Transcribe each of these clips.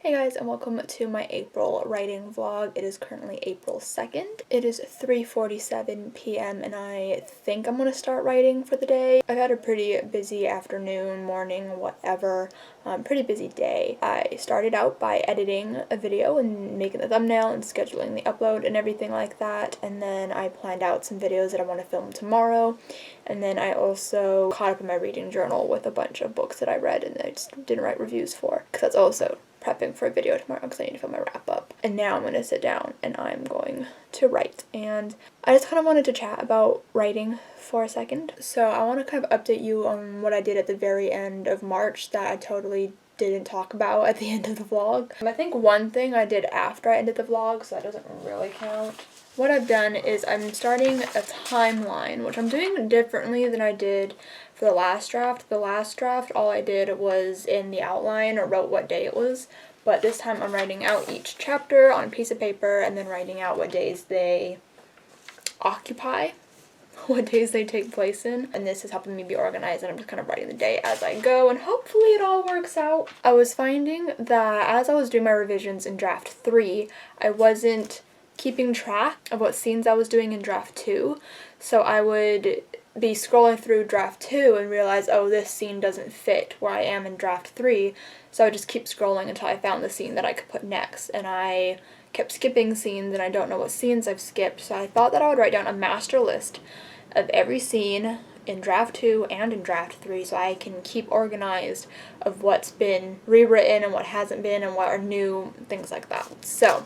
Hey guys, and welcome to my April writing vlog. It is currently April 2nd. It is 3:47 p.m. and I think I'm gonna start writing for the day. I've had a pretty busy afternoon, morning, whatever. Pretty busy day. I started out by editing a video and making the thumbnail and scheduling the upload and everything like that, and then I planned out some videos that I want to film tomorrow, and then I also caught up in my reading journal with a bunch of books that I read and I just didn't write reviews for, because that's also prepping for a video tomorrow because I need to film my wrap up. And now I'm going to sit down and I'm going to write. And I just kind of wanted to chat about writing for a second. So I want to kind of update you on what I did at the very end of March that I totally didn't talk about at the end of the vlog. I think one thing I did after I ended the vlog, so that doesn't really count. What I've done is I'm starting a timeline, which I'm doing differently than I did for the last draft. The last draft, all I did was in the outline or wrote what day it was, but this time I'm writing out each chapter on a piece of paper and then writing out what days they occupy, what days they take place in, and this is helping me be organized, and I'm just kind of writing the day as I go, and hopefully it all works out. I was finding that as I was doing my revisions in draft 3, I wasn't keeping track of what scenes I was doing in draft 2, so I would be scrolling through draft 2 and realize, oh, this scene doesn't fit where I am in draft 3, so I would just keep scrolling until I found the scene that I could put next, and I kept skipping scenes and I don't know what scenes I've skipped, so I thought that I would write down a master list of every scene in draft 2 and in draft 3 so I can keep organized of what's been rewritten and what hasn't been and what are new, things like that. So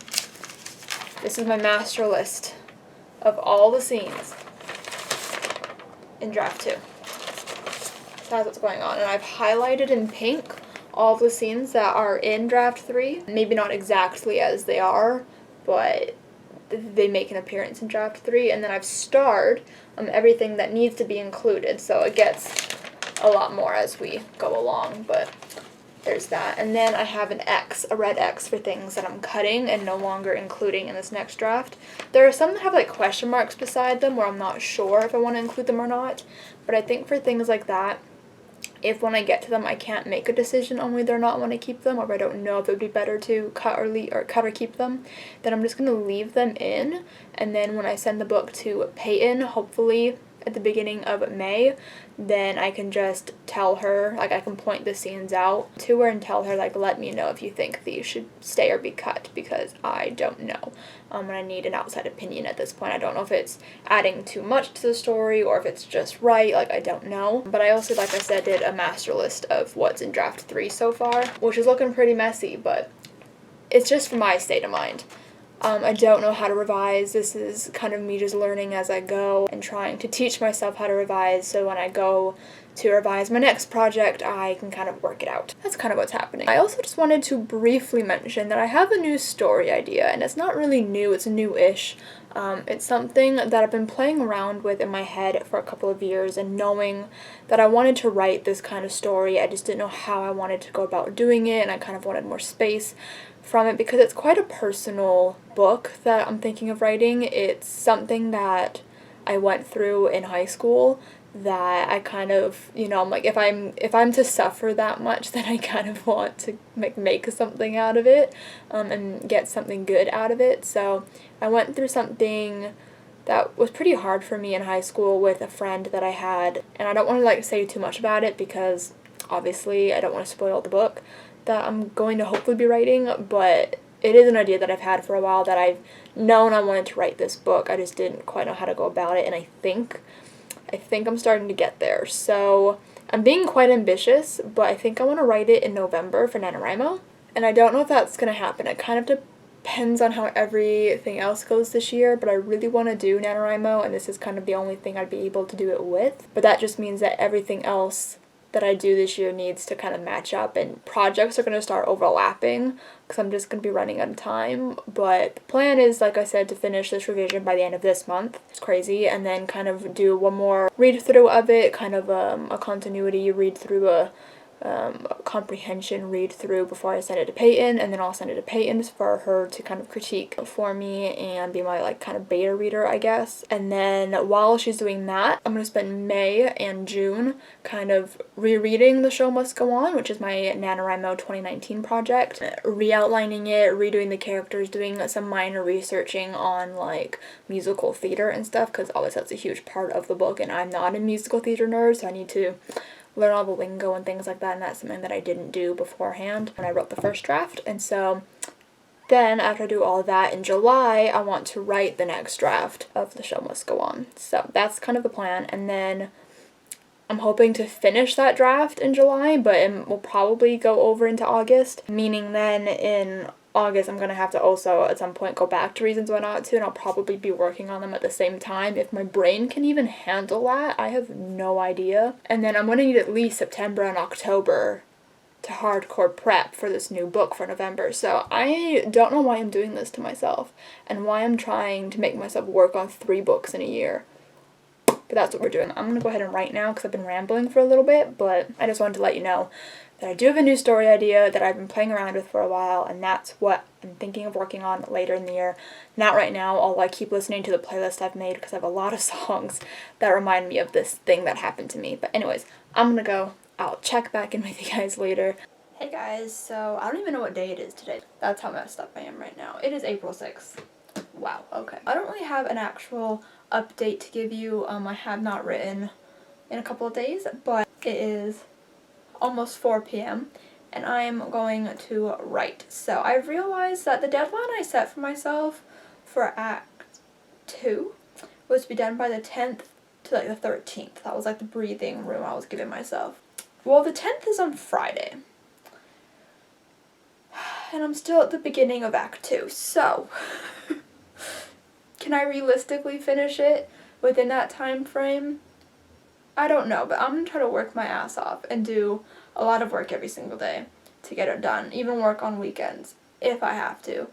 this is my master list of all the scenes in draft 2. So that's what's going on. And I've highlighted in pink all of the scenes that are in draft 3. Maybe not exactly as they are, but they make an appearance in draft 3. And then I've starred everything that needs to be included. So it gets a lot more as we go along, but there's that. And then I have an X, a red X, for things that I'm cutting and no longer including in this next draft. There are some that have like question marks beside them where I'm not sure if I want to include them or not, but I think for things like that, if when I get to them I can't make a decision on whether or not I want to keep them, or if I don't know if it would be better to cut or keep them, then I'm just going to leave them in, and then when I send the book to Peyton, hopefully at the beginning of May, then I can just tell her, like I can point the scenes out to her and tell her, like, let me know if you think these should stay or be cut, because I don't know. And I need an outside opinion at this point. I don't know if it's adding too much to the story or if it's just right, like I don't know. But I also, like I said, did a master list of what's in draft 3 so far, which is looking pretty messy, but it's just for my state of mind. I don't know how to revise. This is kind of me just learning as I go and trying to teach myself how to revise, so when I go to revise my next project, I can kind of work it out. That's kind of what's happening. I also just wanted to briefly mention that I have a new story idea, and it's not really new, it's new-ish. It's something that I've been playing around with in my head for a couple of years, and knowing that I wanted to write this kind of story, I just didn't know how I wanted to go about doing it, and I kind of wanted more space from it because it's quite a personal book that I'm thinking of writing. It's something that I went through in high school that I kind of, I'm like, if I'm to suffer that much, then I kind of want to make something out of it, and get something good out of it. So I went through something that was pretty hard for me in high school with a friend that I had, and I don't want to say too much about it because obviously I don't want to spoil the book that I'm going to hopefully be writing, but it is an idea that I've had for a while that I've known I wanted to write this book. I just didn't quite know how to go about it, and I think I'm starting to get there. So I'm being quite ambitious, but I think I want to write it in November for NaNoWriMo, and I don't know if that's going to happen. It kind of depends on how everything else goes this year, but I really want to do NaNoWriMo, and this is kind of the only thing I'd be able to do it with. But that just means that everything else that I do this year needs to kind of match up, and projects are going to start overlapping because I'm just going to be running out of time. But the plan is, like I said, to finish this revision by the end of this month. It's crazy. And then kind of do one more read through of it, kind of a continuity read through comprehension read through before I send it to Peyton, and then I'll send it to Peyton for her to kind of critique for me and be my like kind of beta reader, I guess. And then while she's doing that, I'm gonna spend May and June kind of rereading The Show Must Go On, which is my NaNoWriMo 2019 project, re-outlining it, redoing the characters, doing some minor researching on like musical theater and stuff, because obviously that's a huge part of the book and I'm not a musical theater nerd, so I need to learn all the lingo and things like that, and that's something that I didn't do beforehand when I wrote the first draft. And so then after I do all that in July, I want to write the next draft of The Show Must Go On. So that's kind of the plan, and then I'm hoping to finish that draft in July, but it will probably go over into August, meaning then in August I'm going to have to also at some point go back to Reasons Why Not To, and I'll probably be working on them at the same time. If my brain can even handle that, I have no idea. And then I'm going to need at least September and October to hardcore prep for this new book for November. So I don't know why I'm doing this to myself and why I'm trying to make myself work on 3 books in a year. But that's what we're doing. I'm going to go ahead and write now because I've been rambling for a little bit, but I just wanted to let you know that I do have a new story idea that I've been playing around with for a while, and that's what I'm thinking of working on later in the year. Not right now, I'll like keep listening to the playlist I've made because I have a lot of songs that remind me of this thing that happened to me. But anyways, I'm gonna go. I'll check back in with you guys later. Hey guys, so I don't even know what day it is today. That's how messed up I am right now. It is April 6th. Wow, okay. I don't really have an actual update to give you. I have not written in a couple of days, but it is almost 4 p.m. and I'm going to write. So I realized that the deadline I set for myself for Act 2 was to be done by the 10th to like the 13th. That was like the breathing room I was giving myself. Well, the 10th is on Friday. And I'm still at the beginning of Act 2, so can I realistically finish it within that time frame? I don't know, but I'm going to try to work my ass off and do a lot of work every single day to get it done, even work on weekends if I have to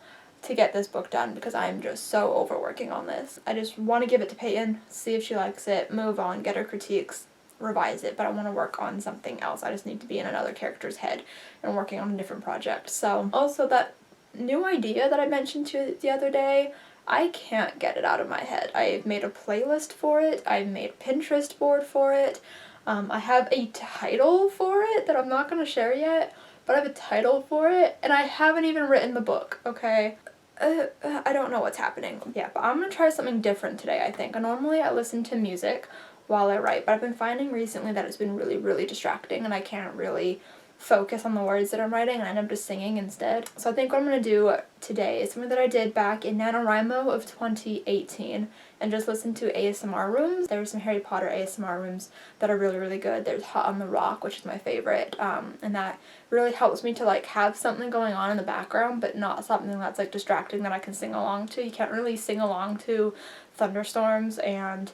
get this book done, because I'm just so overworking on this. I just want to give it to Peyton, see if she likes it, move on, get her critiques, revise it, but I want to work on something else. I just need to be in another character's head and working on a different project. So also that new idea that I mentioned to you the other day, I can't get it out of my head. I've made a playlist for it. I've made a Pinterest board for it. I have a title for it that I'm not going to share yet, but I have a title for it, and I haven't even written the book, okay? I don't know what's happening. Yeah, but I'm going to try something different today, I think. Normally I listen to music while I write, but I've been finding recently that it's been really, really distracting, and I can't really focus on the words that I'm writing, and I end up just singing instead. So I think what I'm going to do today is something that I did back in NaNoWriMo of 2018, and just listen to ASMR rooms. There's some Harry Potter ASMR rooms that are really, really good. There's Hot on the Rock, which is my favorite, and that really helps me to like have something going on in the background, but not something that's like distracting that I can sing along to. You can't really sing along to thunderstorms and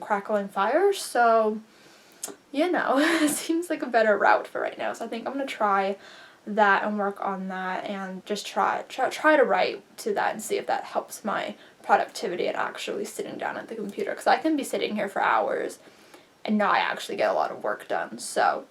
crackling fire, so you know, it seems like a better route for right now. So I think I'm going to try that and work on that and just try to write to that and see if that helps my productivity and actually sitting down at the computer. Because I can be sitting here for hours and not actually get a lot of work done. So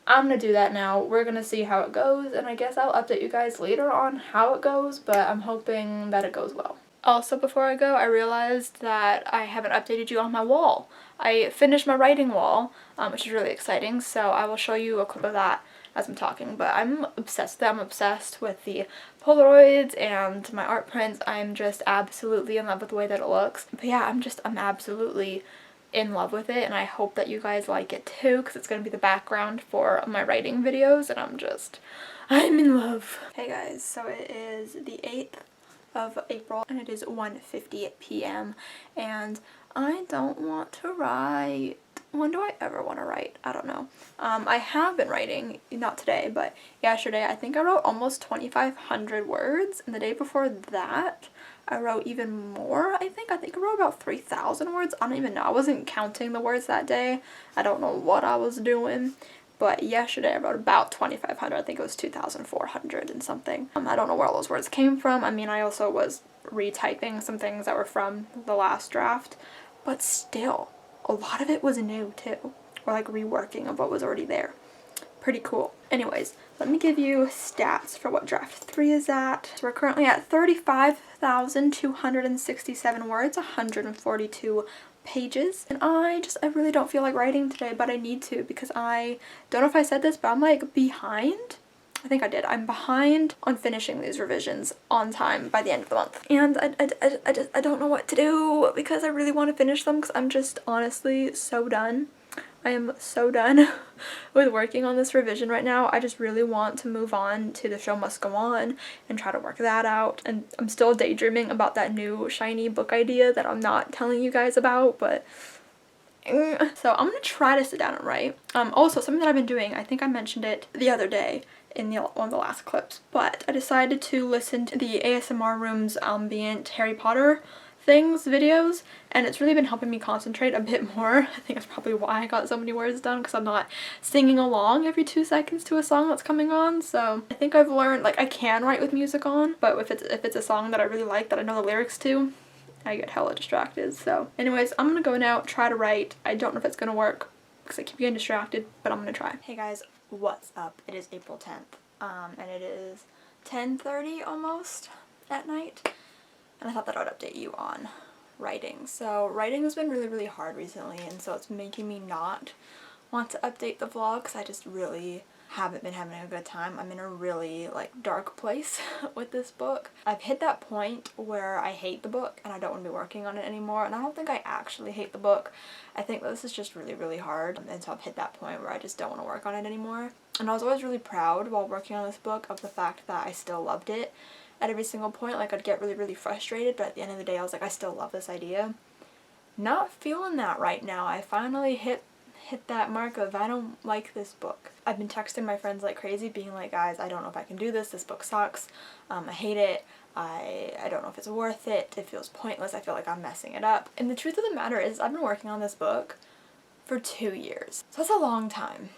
I'm going to do that now. We're going to see how it goes, and I guess I'll update you guys later on how it goes, but I'm hoping that it goes well. Also, before I go, I realized that I haven't updated you on my wall. I finished my writing wall, which is really exciting, so I will show you a clip of that as I'm talking, but I'm obsessed with it. I'm obsessed with the Polaroids and my art prints. I'm just absolutely in love with the way that it looks. But yeah, I'm absolutely in love with it, and I hope that you guys like it too, because it's going to be the background for my writing videos, and I'm in love. Hey guys, so it is the 8th of April, and it is 1:50 p.m. and I don't want to write. When do I ever want to write? I don't know. I have been writing, not today, but yesterday. I think I wrote almost 2,500 words, and the day before that I wrote even more. I think I wrote about 3,000 words. I don't even know. I wasn't counting the words that day. I don't know what I was doing. But yesterday I wrote about 2,500. I think it was 2,400 and something. I don't know where all those words came from. I mean, I also was retyping some things that were from the last draft. But still, a lot of it was new too. Or like reworking of what was already there. pretty cool. Anyways, let me give you stats for what draft 3 is at. So we're currently at 35,267 words, 142 pages, and I really don't feel like writing today, but I need to because I don't know if I said this, but I'm like behind. I think I did. I'm behind on finishing these revisions on time by the end of the month, and I don't know what to do because I really want to finish them because I'm just honestly so done. I am so done with working on this revision right now. I just really want to move on to The Show Must Go On and try to work that out. And I'm still daydreaming about that new shiny book idea that I'm not telling you guys about, but so I'm gonna try to sit down and write. Also, something that I've been doing, I think I mentioned it the other day in one of the last clips, but I decided to listen to the ASMR Room's ambient Harry Potter videos, and it's really been helping me concentrate a bit more. I think that's probably why I got so many words done, because I'm not singing along every 2 seconds to a song that's coming on. So I think I've learned, like, I can write with music on, but if it's a song that I really like that I know the lyrics to, I get hella distracted. So anyways, I'm gonna go now, try to write. I don't know if it's gonna work because I keep getting distracted, but I'm gonna try. Hey guys, what's up? It is April 10th, and it is 10:30 almost at night. And I thought that I would update you on writing. So writing has been really hard recently, and so it's making me not want to update the vlog because I just really haven't been having a good time. I'm in a really like dark place with this book. I've hit that point where I hate the book and I don't want to be working on it anymore, and I don't think I actually hate the book. I think this is just really hard, and so I've hit that point where I just don't want to work on it anymore. And I was always really proud while working on this book of the fact that I still loved it. At every single point, like, I'd get really frustrated, but at the end of the day I was like, I still love this idea. Not feeling that right now. I finally hit that mark of I don't like this book. I've been texting my friends like crazy being like, guys, I don't know if I can do this book sucks, I hate it, I don't know if it's worth it, it feels pointless, I feel like I'm messing it up. And the truth of the matter is I've been working on this book for 2 years. So that's a long time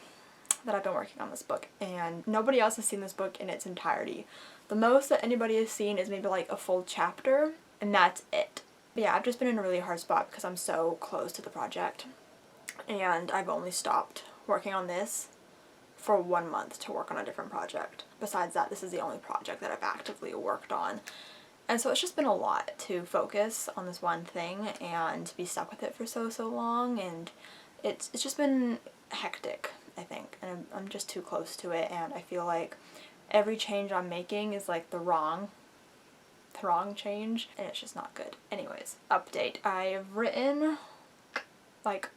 that I've been working on this book, and nobody else has seen this book in its entirety. The most that anybody has seen is maybe like a full chapter, and that's it. But yeah, I've just been in a really hard spot because I'm so close to the project, and I've only stopped working on this for 1 month to work on a different project. Besides that, this is the only project that I've actively worked on. And so it's just been a lot to focus on this one thing and to be stuck with it for so long, and it's just been hectic, I think, and I'm just too close to it, and I feel like every change I'm making is like the wrong change, and it's just not good. Anyways, update. I've written like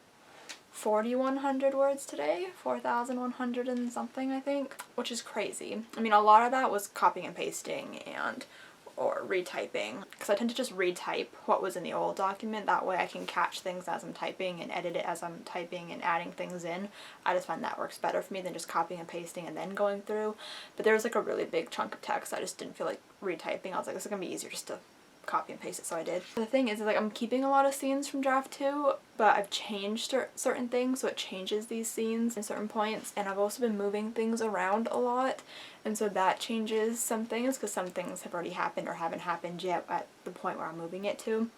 4,100 words today, 4,100 and something, I think, which is crazy. I mean, a lot of that was copying and pasting or retyping, because I tend to just retype what was in the old document. That way I can catch things as I'm typing and edit it as I'm typing and adding things in. I just find that works better for me than just copying and pasting and then going through. But there was like a really big chunk of text I just didn't feel like retyping. I was like, this is gonna be easier just to copy and paste it, so I did. The thing is like, I'm keeping a lot of scenes from draft 2, but I've changed certain things, so it changes these scenes in certain points, and I've also been moving things around a lot, and so that changes some things because some things have already happened or haven't happened yet at the point where I'm moving it to.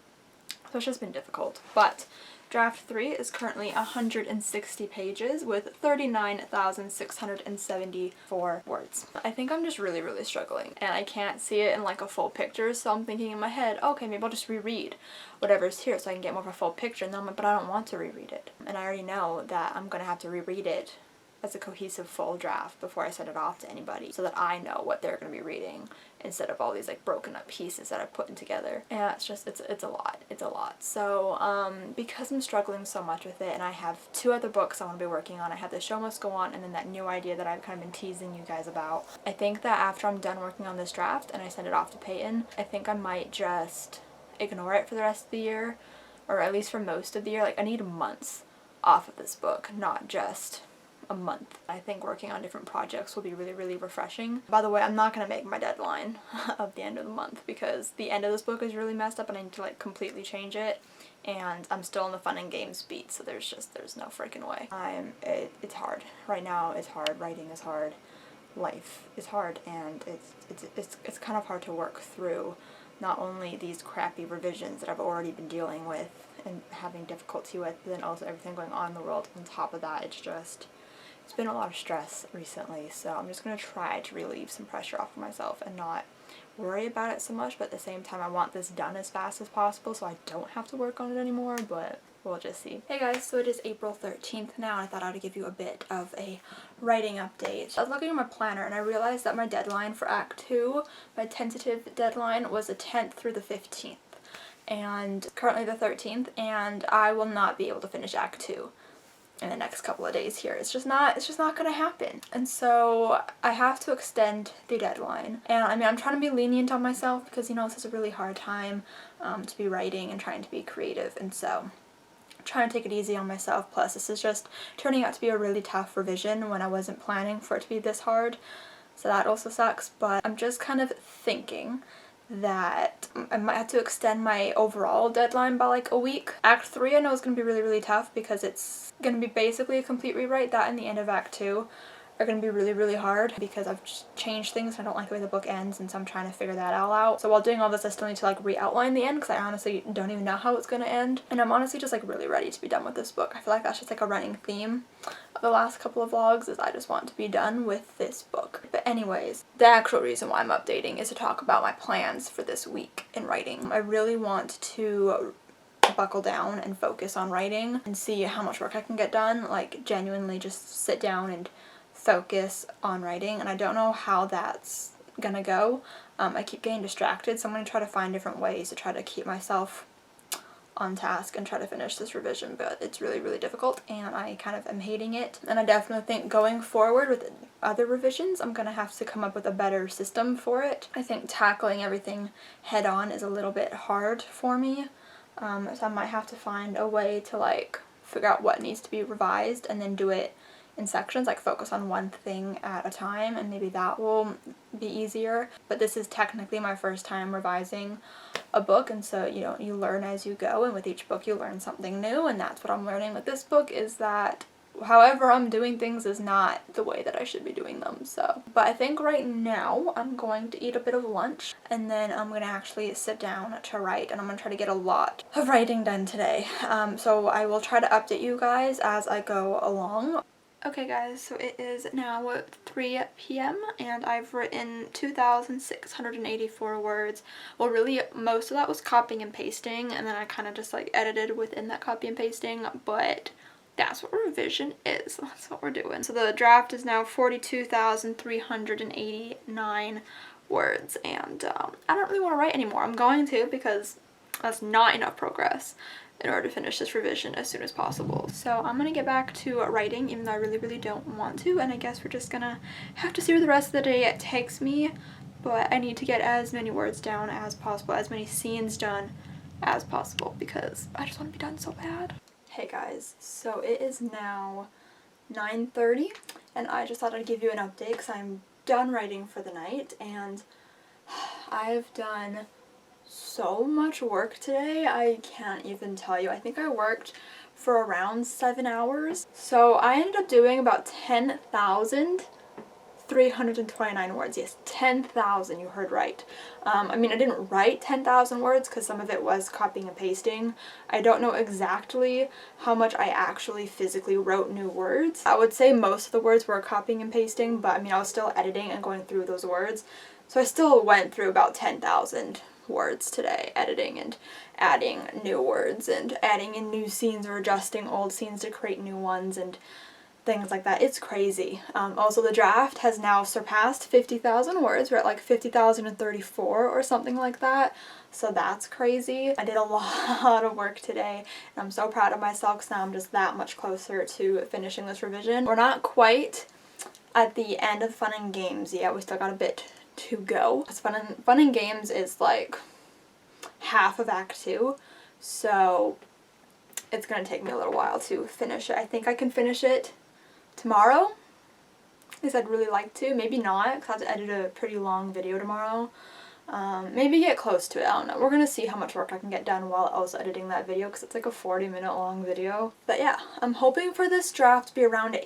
So it's just been difficult. But draft 3 is currently 160 pages with 39,674 words. I think I'm just really struggling, and I can't see it in like a full picture, so I'm thinking in my head, okay, maybe I'll just reread whatever's here so I can get more of a full picture, and then I'm like, but I don't want to reread it. And I already know that I'm gonna have to reread it as a cohesive full draft before I send it off to anybody, so that I know what they're going to be reading instead of all these like broken up pieces that I've put in together. And it's just, it's a lot. So because I'm struggling so much with it, and I have 2 other books I want to be working on. I have The Show Must Go On, and then that new idea that I've kind of been teasing you guys about. I think that after I'm done working on this draft and I send it off to Peyton, I think I might just ignore it for the rest of the year, or at least for most of the year. Like, I need months off of this book, not just a month. I think working on different projects will be really refreshing. By the way, I'm not going to make my deadline of the end of the month because the end of this book is really messed up and I need to like completely change it, and I'm still in the fun and games beat, so there's no freaking way. It's hard. Right now it's hard. Writing is hard. Life is hard, and it's kind of hard to work through not only these crappy revisions that I've already been dealing with and having difficulty with, but then also everything going on in the world on top of that. It's It's been a lot of stress recently, so I'm just going to try to relieve some pressure off of myself and not worry about it so much, but at the same time I want this done as fast as possible so I don't have to work on it anymore, but we'll just see. Hey guys, so it is April 13th now, and I thought I'd give you a bit of a writing update. I was looking at my planner and I realized that my deadline for Act 2, my tentative deadline, was the 10th through the 15th, and currently the 13th, and I will not be able to finish Act 2 in the next couple of days here. It's just not gonna happen. And so I have to extend the deadline. And I mean, I'm trying to be lenient on myself because, you know, this is a really hard time to be writing and trying to be creative. And so I'm trying to take it easy on myself. Plus, this is just turning out to be a really tough revision when I wasn't planning for it to be this hard. So that also sucks. But I'm just kind of thinking that I might have to extend my overall deadline by like a week. Act 3 I know is going to be really, really tough because it's going to be basically a complete rewrite. That and the end of Act 2 are going to be really, really hard because I've just changed things and I don't like the way the book ends, and so I'm trying to figure that all out. So while doing all this, I still need to like re-outline the end because I honestly don't even know how it's going to end. And I'm honestly just like really ready to be done with this book. I feel like that's just like a running theme of the last couple of vlogs, is I just want to be done with this book. But anyways, the actual reason why I'm updating is to talk about my plans for this week in writing. I really want to buckle down and focus on writing and see how much work I can get done, like genuinely just sit down and focus on writing, and I don't know how that's gonna go. I keep getting distracted, so I'm gonna try to find different ways to try to keep myself on task and try to finish this revision, but it's really, really difficult and I kind of am hating it. And I definitely think going forward with other revisions, I'm gonna have to come up with a better system for it. I think tackling everything head on is a little bit hard for me, so I might have to find a way to like figure out what needs to be revised and then do it in sections, like focus on one thing at a time, and maybe that will be easier. But this is technically my first time revising a book, and so you know, you learn as you go, and with each book you learn something new, and that's what I'm learning with this book, is that however I'm doing things is not the way that I should be doing them. So, but I think right now I'm going to eat a bit of lunch and then I'm going to actually sit down to write, and I'm going to try to get a lot of writing done today. So I will try to update you guys as I go along. Okay guys, so it is now 3 p.m. and I've written 2,684 words. Well, really most of that was copying and pasting, and then I kind of just like edited within that copy and pasting, but that's what revision is. That's what we're doing. So the draft is now 42,389 words, and I don't really want to write anymore. I'm going to, because that's not enough progress in order to finish this revision as soon as possible. So I'm gonna get back to writing, even though I really, really don't want to, and I guess we're just gonna have to see where the rest of the day it takes me, but I need to get as many words down as possible, as many scenes done as possible, because I just want to be done so bad. Hey guys, so it is now 9:30, and I just thought I'd give you an update because I'm done writing for the night, and I've done so much work today, I can't even tell you. I think I worked for around 7 hours. So I ended up doing about 10,329 words. Yes, 10,000, you heard right. I mean, I didn't write 10,000 words because some of it was copying and pasting. I don't know exactly how much I actually physically wrote new words. I would say most of the words were copying and pasting, but I mean, I was still editing and going through those words. So I still went through about 10,000 words today, editing and adding new words and adding in new scenes or adjusting old scenes to create new ones and things like that. It's crazy. Also, the draft has now surpassed 50,000 words. We're at like 50,034 or something like that. So that's crazy. I did a lot of work today, and I'm so proud of myself because now I'm just that much closer to finishing this revision. We're not quite at the end of Fun and Games yet. We still got a bit to go. Fun and Games is like half of Act 2, so it's gonna take me a little while to finish it. I think I can finish it tomorrow, because I'd really like to. Maybe not, because I have to edit a pretty long video tomorrow. Maybe get close to it. I don't know. We're gonna see how much work I can get done while I was editing that video, because it's like a 40-minute long video. But yeah, I'm hoping for this draft to be around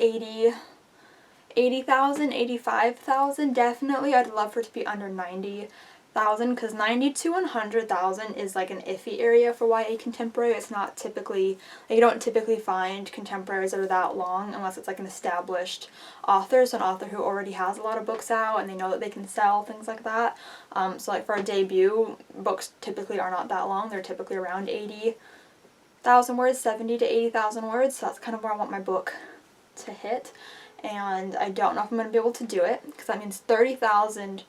80,000, 85,000 definitely. I'd love for it to be under 90,000 100,000, because 90 to 100,000 is like an iffy area for YA contemporary. It's not typically, like, you don't typically find contemporaries that are that long unless it's like an established author, so an author who already has a lot of books out and they know that they can sell, things like that. So like for a debut, books typically are not that long. They're typically around 80,000 words, 70 to 80,000 words. So that's kind of where I want my book to hit, and I don't know if I'm going to be able to do it, because that means 30,000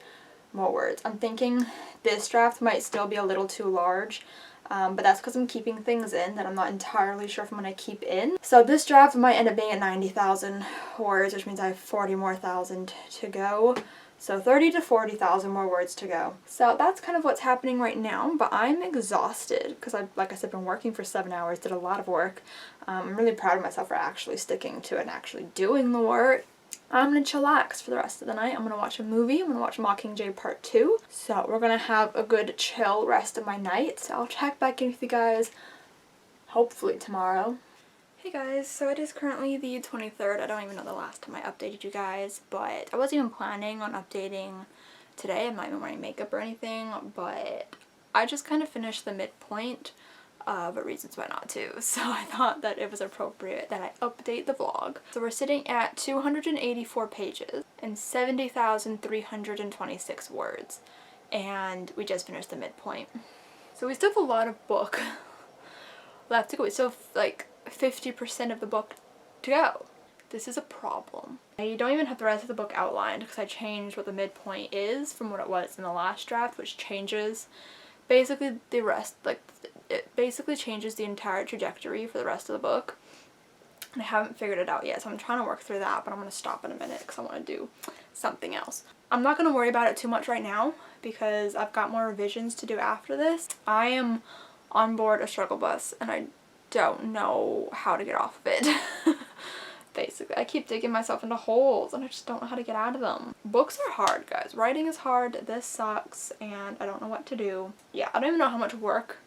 more words. I'm thinking this draft might still be a little too large, but that's because I'm keeping things in that I'm not entirely sure if I'm going to keep in. So this draft might end up being at 90,000 words, which means I have 40 more thousand to go. So 30 to 40,000 more words to go. So that's kind of what's happening right now, but I'm exhausted because like I said, been working for 7 hours, did a lot of work. I'm really proud of myself for actually sticking to it and actually doing the work. I'm going to chillax for the rest of the night. I'm going to watch a movie. I'm going to watch Mockingjay Part 2. So we're going to have a good chill rest of my night. So I'll check back in with you guys hopefully tomorrow. Hey guys, so it is currently the 23rd. I don't even know the last time I updated you guys, but I wasn't even planning on updating today. I'm not even wearing makeup or anything, but I just kind of finished the midpoint, but reasons why not to. So I thought that it was appropriate that I update the vlog. So we're sitting at 284 pages and 70,326 words, and we just finished the midpoint. So we still have a lot of book left to go. We still have like 50% of the book to go. This is a problem. I don't even have the rest of the book outlined because I changed what the midpoint is from what it was in the last draft, which changes basically the rest, like it basically changes the entire trajectory for the rest of the book. And I haven't figured it out yet, so I'm trying to work through that, but I'm going to stop in a minute because I want to do something else. I'm not going to worry about it too much right now because I've got more revisions to do after this. I am on board a struggle bus and I don't know how to get off of it. Basically, I keep digging myself into holes and I just don't know how to get out of them. Books are hard, guys. Writing is hard. This sucks and I don't know what to do. Yeah, I don't even know how much work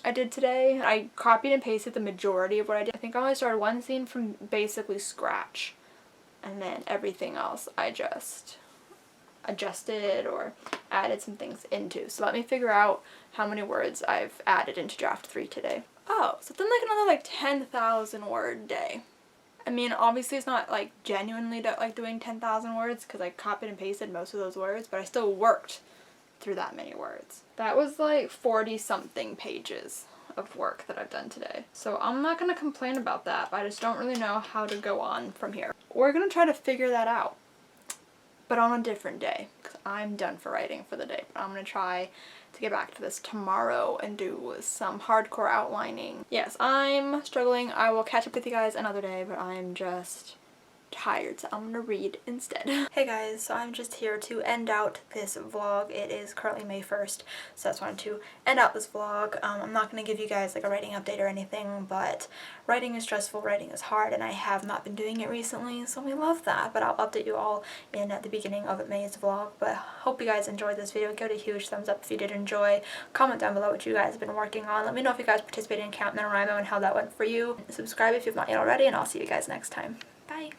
I did today. I copied and pasted the majority of what I did. I think I only started one scene from basically scratch, and then everything else I just adjusted or added some things into. So let me figure out how many words I've added into draft 3 today. Oh, so then like another like 10,000 word day. I mean, obviously it's not like genuinely like doing 10,000 words because I copied and pasted most of those words, but I still worked through that many words. That was like 40 something pages of work that I've done today. So I'm not going to complain about that, but I just don't really know how to go on from here. We're going to try to figure that out, but on a different day because I'm done for writing for the day. But I'm going to try to get back to this tomorrow and do some hardcore outlining. Yes, I'm struggling. I will catch up with you guys another day, but I'm just tired, so I'm gonna read instead. Hey guys, so I'm just here to end out this vlog. It is currently May 1st, so I just wanted to end out this vlog. I'm not gonna give you guys like a writing update or anything, but writing is stressful, writing is hard, and I have not been doing it recently, so we love that. But I'll update you all in the beginning of May's vlog. But hope you guys enjoyed this video. Give it a huge thumbs up if you did enjoy. Comment down below what you guys have been working on. Let me know if you guys participated in Camp NaNoWriMo and how that went for you. Subscribe if you've not yet already, and I'll see you guys next time. Bye!